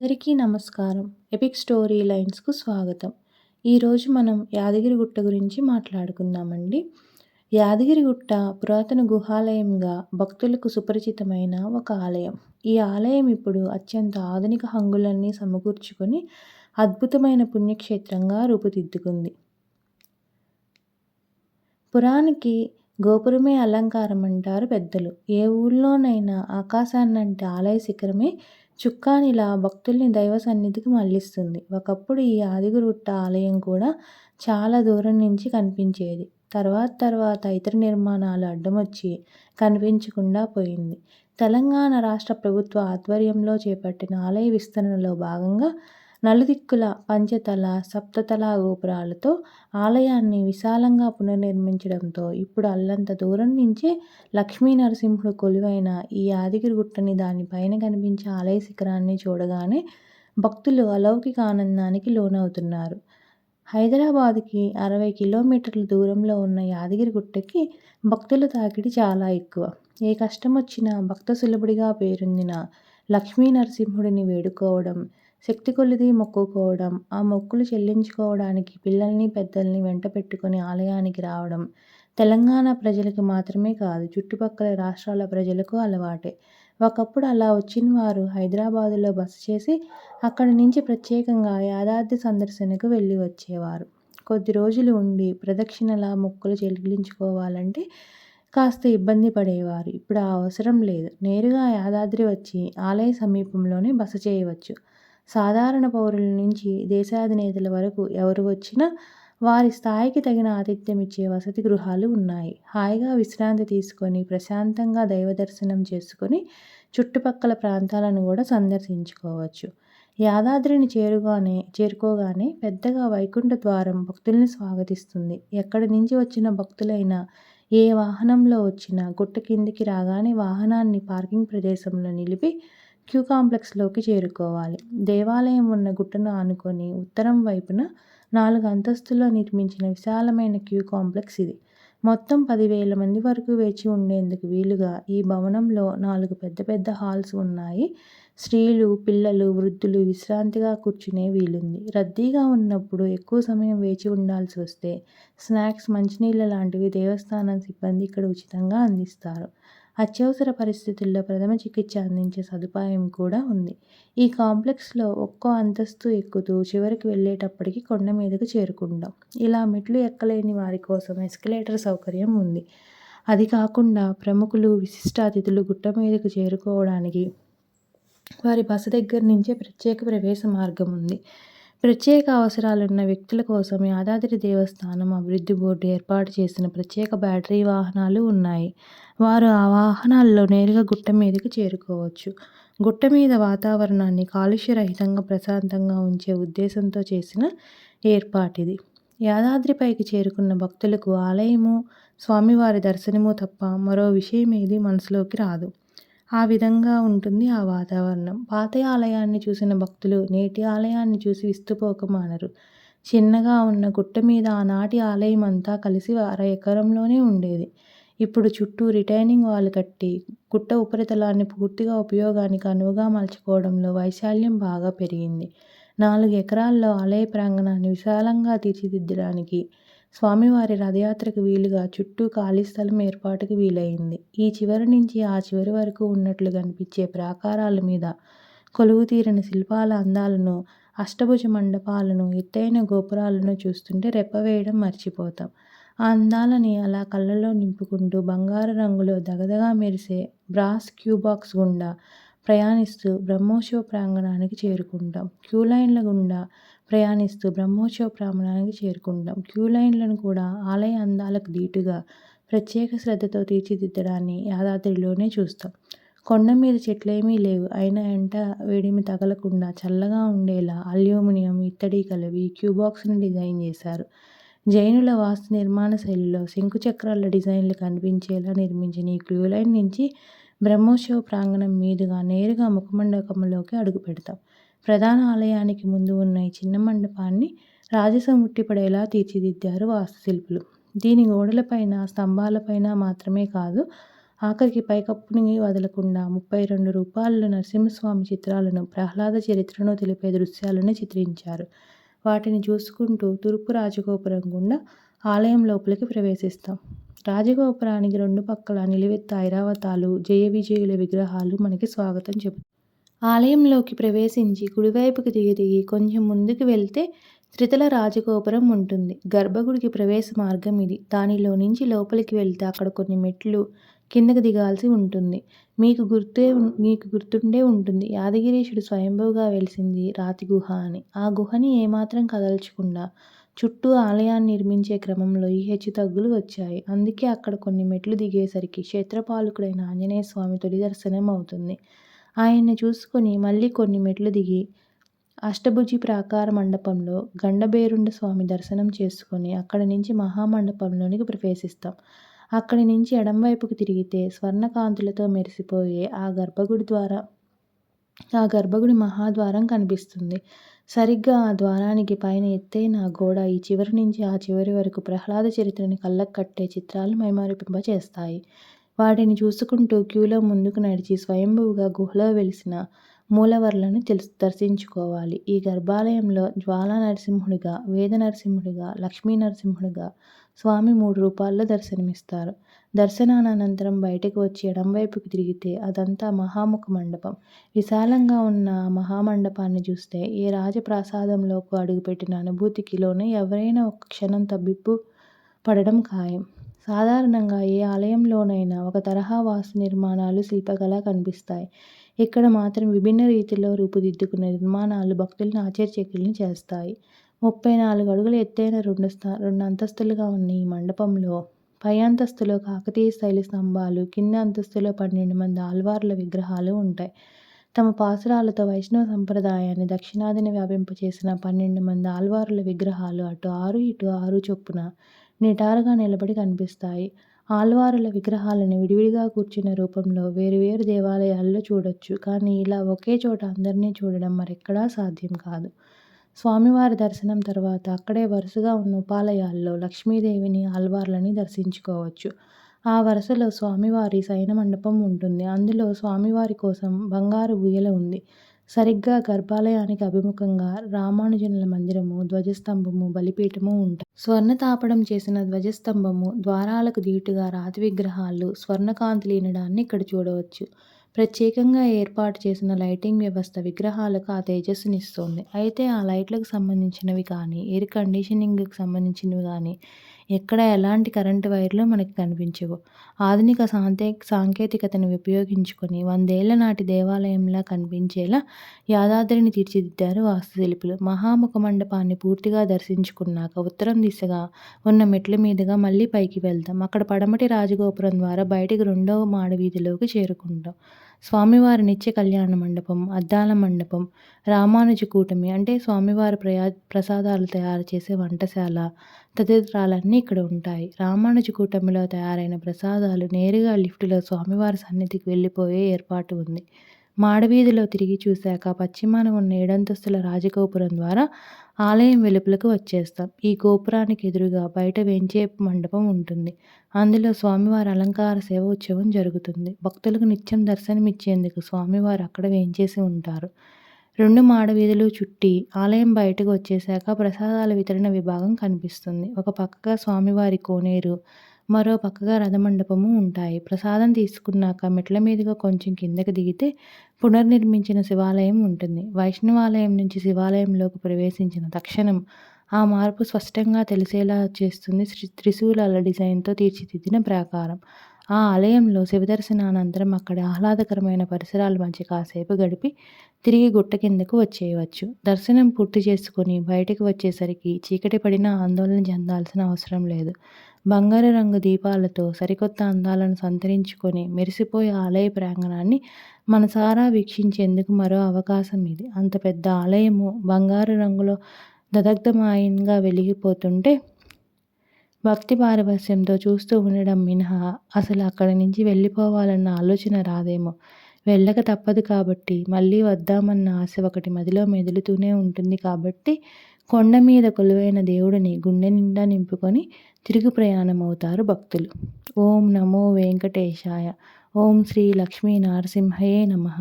అందరికీ నమస్కారం. Epic story లైన్స్‌కు స్వాగతం. ఈరోజు మనం యాదగిరిగుట్ట గురించి మాట్లాడుకుందామండి. యాదగిరిగుట్ట పురాతన గుహాలయంగా భక్తులకు సుపరిచితమైన ఒక ఆలయం. ఈ ఆలయం ఇప్పుడు అత్యంత ఆధునిక హంగులన్నీ సమకూర్చుకొని అద్భుతమైన పుణ్యక్షేత్రంగా రూపుదిద్దుకుంది. పురానికి గోపురమే అలంకారం అంటారు పెద్దలు. ఏ ఊళ్ళోనైనా ఆకాశాన్నంటే ఆలయ శిఖరమే చుక్కానిలా భక్తుల్ని దైవ సన్నిధికి మళ్లిస్తుంది. ఒకప్పుడు ఈ యాదగిరిగుట్ట ఆలయం కూడా చాలా దూరం నుంచి కనిపించేది. తర్వాత ఇతర నిర్మాణాలు అడ్డమొచ్చి కనిపించకుండా పోయింది. తెలంగాణ రాష్ట్ర ప్రభుత్వ ఆధ్వర్యంలో చేపట్టిన ఆలయ విస్తరణలో భాగంగా నలుదిక్కుల పంచతల, సప్తతల గోపురాలతో ఆలయాన్ని విశాలంగా పునర్నిర్మించడంతో ఇప్పుడు అల్లంత దూరం నుంచే లక్ష్మీ నరసింహుడు కొలువైన ఈ యాదగిరిగుట్టని, దాని పైన కనిపించే ఆలయ శిఖరాన్ని చూడగానే భక్తులు అలౌకిక ఆనందానికి లోనవుతున్నారు. హైదరాబాద్‌కి 60 కిలోమీటర్ల దూరంలో ఉన్న యాదగిరిగుట్టకి భక్తుల తాకిడి చాలా ఎక్కువ. ఏ కష్టమొచ్చినా భక్త సులభుడిగా పేరొందిన లక్ష్మీ నరసింహుడిని వేడుకోవడం, శక్తి కొలది మొక్కుకోవడం, ఆ మొక్కులు చెల్లించుకోవడానికి పిల్లల్ని, పెద్దల్ని వెంటపెట్టుకొని ఆలయానికి రావడం తెలంగాణ ప్రజలకు మాత్రమే కాదు, చుట్టుపక్కల రాష్ట్రాల ప్రజలకు అలవాటే. ఒకప్పుడు అలా వచ్చిన వారు హైదరాబాదులో బస చేసి అక్కడి నుంచి ప్రత్యేకంగా యాదాద్రి సందర్శనకు వెళ్ళి వచ్చేవారు. కొద్ది రోజులు ఉండి ప్రదక్షిణల, మొక్కులు చెల్లించుకోవాలంటే కాస్త ఇబ్బంది పడేవారు. ఇప్పుడు ఆ అవసరం లేదు. నేరుగా యాదాద్రి వచ్చి ఆలయ సమీపంలోనే బస చేయవచ్చు. సాధారణ పౌరుల నుంచి దేశాధినేతల వరకు ఎవరు వచ్చినా వారి స్థాయికి తగిన ఆతిథ్యం ఇచ్చే వసతి గృహాలు ఉన్నాయి. హాయిగా విశ్రాంతి తీసుకొని ప్రశాంతంగా దైవ దర్శనం చేసుకొని చుట్టుపక్కల ప్రాంతాలను కూడా సందర్శించుకోవచ్చు. యాదాద్రిని చేరుకోగానే పెద్దగా వైకుంఠ ద్వారం భక్తుల్ని స్వాగతిస్తుంది. ఎక్కడి నుంచి వచ్చిన భక్తులైనా, ఏ వాహనంలో వచ్చినా గుట్ట కిందికి రాగానే వాహనాన్ని పార్కింగ్ ప్రదేశంలో నిలిపి క్యూ కాంప్లెక్స్‌లోకి చేరుకోవాలి. దేవాలయం ఉన్న గుట్టను ఆనుకొని ఉత్తరం వైపున 4 అంతస్తుల్లో నిర్మించిన విశాలమైన క్యూ కాంప్లెక్స్ ఇది. మొత్తం 10,000 మంది వరకు వేచి ఉండేందుకు వీలుగా ఈ భవనంలో 4 పెద్ద హాల్స్ ఉన్నాయి. స్త్రీలు, పిల్లలు, వృద్ధులు విశ్రాంతిగా కూర్చునే వీలుంది. రద్దీగా ఉన్నప్పుడు ఎక్కువ సమయం వేచి ఉండాల్సి వస్తే స్నాక్స్, మంచినీళ్ల లాంటివి దేవస్థానం సిబ్బంది ఇక్కడ ఉచితంగా అందిస్తారు. అత్యవసర పరిస్థితుల్లో ప్రథమ చికిత్స అందించే సదుపాయం కూడా ఉంది. ఈ కాంప్లెక్స్‌లో ఒక్కో అంతస్తు ఎక్కుతూ చివరికి వెళ్ళేటప్పటికి కొండ మీదకు చేరుకుంటాం. ఇలా మెట్లు ఎక్కలేని వారి కోసం ఎస్కలేటర్ సౌకర్యం ఉంది. అది కాకుండా ప్రముఖులు, విశిష్ట అతిథులు గుట్ట మీదకు చేరుకోవడానికి వారి బస దగ్గర నుంచే ప్రత్యేక ప్రవేశ మార్గం ఉంది. ప్రత్యేక అవసరాలున్న వ్యక్తుల కోసం యాదాద్రి దేవస్థానం అభివృద్ధి బోర్డు ఏర్పాటు చేసిన ప్రత్యేక బ్యాటరీ వాహనాలు ఉన్నాయి. వారు ఆ వాహనాల్లో నేరుగా గుట్ట మీదకి చేరుకోవచ్చు. గుట్ట మీద వాతావరణాన్ని కాలుష్యరహితంగా, ప్రశాంతంగా ఉంచే ఉద్దేశంతో చేసిన ఏర్పాటిది. యాదాద్రిపైకి చేరుకున్న భక్తులకు ఆలయము, స్వామివారి దర్శనము తప్ప మరో విషయమేదీ మనసులోకి రాదు. ఆ విధంగా ఉంటుంది ఆ వాతావరణం. పాత ఆలయాన్ని చూసిన భక్తులు నేటి ఆలయాన్ని చూసి విస్తుపోక మానరు. చిన్నగా ఉన్న గుట్ట మీద ఆనాటి ఆలయం అంతా కలిసి 1/2 ఎకరంలోనే ఉండేది. ఇప్పుడు చుట్టూ రిటైనింగ్ వాల్ కట్టి గుట్ట ఉపరితలాన్ని పూర్తిగా ఉపయోగానికి అనువుగా మలచుకోవడంలో వైశాల్యం బాగా పెరిగింది. 4 ఎకరాల్లో ఆలయ ప్రాంగణాన్ని విశాలంగా తీర్చిదిద్దడానికి, స్వామివారి రథయాత్రకు వీలుగా చుట్టూ ఖాళీ స్థలం ఏర్పాటుకు వీలయింది. ఈ చివరి నుంచి ఆ చివరి వరకు ఉన్నట్లు కనిపించే ప్రాకారాల మీద కొలువుతీరిన శిల్పాల అందాలను, అష్టభుజ మండపాలను, ఎత్తైన గోపురాలను చూస్తుంటే రెప్పవేయడం మర్చిపోతాం. ఆ అందాలని అలా కళ్ళలో నింపుకుంటూ బంగారు రంగులో దగదగా మెరిసే బ్రాస్ క్యూ బాక్స్ గుండా ప్రయాణిస్తూ బ్రహ్మోత్సవ ప్రాంగణానికి చేరుకుంటాం. క్యూ లైన్లను కూడా ఆలయ అందాలకు దీటుగా ప్రత్యేక శ్రద్ధతో తీర్చిదిద్దడాన్ని యాదాద్రిలోనే చూస్తాం. కొండ మీద చెట్లేమీ లేవు. అయినా ఎండ, వేడిమి తగలకుండా చల్లగా ఉండేలా అల్యూమినియం, ఇత్తడి కలిపి క్యూ బాక్స్‌ని డిజైన్ చేశారు. జైనుల వాస్తు నిర్మాణ శైలిలో శంకుచక్రాల డిజైన్లు కనిపించేలా నిర్మించిన ఈ క్యూ లైన్ నుంచి బ్రహ్మోత్సవ ప్రాంగణం మీదుగా నేరుగా ముఖమండపంలోకి అడుగుపెడతాం. ప్రధాన ఆలయానికి ముందు ఉన్న ఈ చిన్న మండపాన్ని రాజసం ఉట్టిపడేలా తీర్చిదిద్దారు వాస్తుశిల్పులు. దీని గోడలపైన, స్తంభాలపైన మాత్రమే కాదు, ఆఖరికి పైకప్పుని వదలకుండా 32 రూపాల్లో నరసింహస్వామి చిత్రాలను, ప్రహ్లాద చరిత్రను తెలిపే దృశ్యాలను చిత్రించారు. వాటిని చూసుకుంటూ తూర్పు రాజగోపురం గుండా ఆలయం లోపలికి ప్రవేశిస్తాం. రాజగోపురానికి రెండు పక్కల నిలువెత్తు ఐరావతాలు, జయ విజయుల విగ్రహాలు మనకి స్వాగతం చెబుతాయి. ఆలయంలోకి ప్రవేశించి కుడివైపుకి దిగి కొంచెం ముందుకు వెళ్తే త్రితల రాజగోపురం ఉంటుంది. గర్భగుడికి ప్రవేశ మార్గం ఇది. దానిలో నుంచి లోపలికి వెళ్తే అక్కడ కొన్ని మెట్లు కిందకు దిగాల్సి ఉంటుంది. మీకు గుర్తుండే ఉంటుంది, యాదగిరీశుడు స్వయంభూగా వెలిసింది రాతి గుహ అని. ఆ గుహని ఏమాత్రం కదల్చకుండా చుట్టూ ఆలయాన్ని నిర్మించే క్రమంలో ఈ హెచ్చుతగ్గులు వచ్చాయి. అందుకే అక్కడ కొన్ని మెట్లు దిగేసరికి క్షేత్రపాలకుడైన ఆంజనేయ స్వామి తొలి దర్శనం అవుతుంది. ఆయన్ని చూసుకొని మళ్ళీ కొన్ని మెట్లు దిగి అష్టభుజి ప్రాకార మండపంలో గండభేరుండ స్వామి దర్శనం చేసుకొని అక్కడి నుంచి మహామండపంలోనికి ప్రవేశిస్తాం. అక్కడి నుంచి ఎడంవైపుకు తిరిగితే స్వర్ణకాంతులతో మెరిసిపోయే ఆ గర్భగుడి మహాద్వారం కనిపిస్తుంది. సరిగ్గా ఆ ద్వారానికి పైన ఎత్తైన గోడ ఈ చివరి నుంచి ఆ చివరి వరకు ప్రహ్లాద చరిత్రని కళ్ళకు కట్టే చిత్రాలు మైమరిపింపచేస్తాయి. వాటిని చూసుకుంటూ క్యూలో ముందుకు నడిచి స్వయంభువుగా గుహలో వెలిసిన మూలవర్లను దర్శించుకోవాలి. ఈ గర్భాలయంలో జ్వాలా నరసింహుడిగా, వేద నరసింహుడిగా, లక్ష్మీ నరసింహుడిగా స్వామి 3 రూపాల్లో దర్శనమిస్తారు. దర్శనానంతరం బయటకు వచ్చి ఎడంవైపుకి తిరిగితే అదంతా మహాముఖ మండపం. విశాలంగా ఉన్న ఆ మహామండపాన్ని చూస్తే ఏ రాజప్రాసాదంలోకి అడుగుపెట్టిన అనుభూతికి లోనే ఎవరైనా ఒక్క క్షణం తబ్బిబ్బు పడడం ఖాయం. సాధారణంగా ఏ ఆలయంలోనైనా ఒక తరహా వాస్తు నిర్మాణాలు శిల్పకళ కనిపిస్తాయి. ఇక్కడ మాత్రం విభిన్న రీతిలో రూపుదిద్దుకున్న నిర్మాణాలు భక్తులను ఆశ్చర్యచకితుల్ని చేస్తాయి. 34 అడుగుల ఎత్తైన రెండు అంతస్తులుగా ఉన్న ఈ మండపంలో పై అంతస్తులో కాకతీయ శైలి స్తంభాలు, కింది అంతస్తులో 12 మంది ఆళ్వార్ల విగ్రహాలు ఉంటాయి. తమ పాసురాలతో వైష్ణవ సంప్రదాయాన్ని దక్షిణాదిన వ్యాపింపచేసిన 12 మంది ఆళ్వారుల విగ్రహాలు అటు 6 ఇటు 6 చొప్పున నిటారుగా నిలబడి కనిపిస్తాయి. ఆళ్వారుల విగ్రహాలను విడివిడిగా కూర్చున్న రూపంలో వేరువేరు దేవాలయాల్లో చూడొచ్చు. కానీ ఇలా ఒకే చోట అందరినీ చూడడం మరెక్కడా సాధ్యం కాదు. స్వామివారి దర్శనం తర్వాత అక్కడే వరుసగా ఉన్న ఉపాలయాల్లో లక్ష్మీదేవిని, ఆళ్వార్లని దర్శించుకోవచ్చు. ఆ వరుసలో స్వామివారి శయన మండపం ఉంటుంది. అందులో స్వామివారి కోసం బంగారు ఊయల ఉంది. సరిగ్గా గర్భాలయానికి అభిముఖంగా రామానుజనుల మందిరము, ధ్వజస్తంభము, బలిపీఠము ఉంటాయి. స్వర్ణ తాపడం చేసిన ధ్వజస్తంభము, ద్వారాలకు దీటుగా రాతి విగ్రహాలు, స్వర్ణకాంతులీనడాన్ని ఇక్కడ చూడవచ్చు. ప్రత్యేకంగా ఏర్పాటు చేసిన లైటింగ్ వ్యవస్థ విగ్రహాలకు ఆ తేజస్సునిస్తోంది. అయితే ఆ లైట్లకు సంబంధించినవి కానీ, ఎయిర్ కండిషనింగ్కి సంబంధించినవి కానీ ఎక్కడ ఎలాంటి కరెంటు వైర్లు మనకి కనిపించవు. ఆధునిక సాంకేతికతను ఉపయోగించుకొని 100 ఏళ్ల నాటి దేవాలయంలా కనిపించేలా యాదాద్రిని తీర్చిదిద్దారు వాస్తుశిల్పులు. మహాముఖ మండపాన్ని పూర్తిగా దర్శించుకున్నాక ఉత్తరం దిశగా ఉన్న మెట్ల మీదుగా మళ్ళీ పైకి వెళ్తాం. అక్కడ పడమటి రాజగోపురం ద్వారా బయటికి 2వ మాడవీధిలోకి చేరుకుంటాం. స్వామివారి నిత్య కళ్యాణ మండపం, అద్దాల మండపం, రామానుజ కూటమి అంటే స్వామివారి ప్రసాదాలు తయారు చేసే వంటశాల తదితరాలన్నీ ఇక్కడ ఉంటాయి. రామానుజ కూటమిలో తయారైన ప్రసాదాలు నేరుగా లిఫ్టులో స్వామివారి సన్నిధికి వెళ్ళిపోయే ఏర్పాటు ఉంది. మాడవీధిలో తిరిగి చూశాక పశ్చిమాన ఉన్న 7 అంతస్తుల రాజగోపురం ద్వారా ఆలయం వెలుపలకు వచ్చేస్తాం. ఈ గోపురానికి ఎదురుగా బయట వేంచేపు మండపం ఉంటుంది. అందులో స్వామివారి అలంకార సేవ ఉత్సవం జరుగుతుంది. భక్తులకు నిత్యం దర్శనమిచ్చేందుకు స్వామివారు అక్కడ వేంచేసి ఉంటారు. 2 మాడవీధులు చుట్టి ఆలయం బయటకు వచ్చేశాక ప్రసాదాల వితరణ విభాగం కనిపిస్తుంది. ఒక పక్కగా స్వామివారి కోనేరు, మరో పక్కగా రథమండపము ఉంటాయి. ప్రసాదం తీసుకున్నాక మెట్ల మీదుగా కొంచెం కిందకి దిగితే పునర్నిర్మించిన శివాలయం ఉంటుంది. వైష్ణవాలయం నుంచి శివాలయంలోకి ప్రవేశించిన తక్షణం ఆ మార్పు స్పష్టంగా తెలిసేలా చేస్తుంది త్రిశూలాల డిజైన్తో తీర్చిదిద్దిన ప్రాకారం. ఆ ఆలయంలో శివదర్శనానంతరం అక్కడి ఆహ్లాదకరమైన పరిసరాల మధ్య కాసేపు గడిపి తిరిగి గుట్ట కిందకు వచ్చేయవచ్చు. దర్శనం పూర్తి చేసుకుని బయటకు వచ్చేసరికి చీకటి పడినా ఆందోళన చెందాల్సిన అవసరం లేదు. బంగారు రంగు దీపాలతో సరికొత్త అందాలను సంతరించుకొని మెరిసిపోయే ఆలయ ప్రాంగణాన్ని మనసారా వీక్షించేందుకు మరో అవకాశం ఇది. అంత పెద్ద ఆలయము బంగారు రంగులో దదగ్ధమాయంగా వెలిగిపోతుంటే భక్తి పారవస్యంతో చూస్తూ ఉండడం మినహా అసలు అక్కడి నుంచి వెళ్ళిపోవాలన్న ఆలోచన రాదేమో. వెళ్ళక తప్పదు కాబట్టి, మళ్ళీ వద్దామన్న ఆశ ఒకటి మదిలో మెదులుతూనే ఉంటుంది కాబట్టి కొండ మీద కొలువైన దేవుడిని గుండె నిండా నింపుకొని తిరుగు ప్రయాణమవుతారు భక్తులు. ఓం నమో వెంకటేశాయ. ఓం శ్రీ లక్ష్మీ నరసింహయే నమః.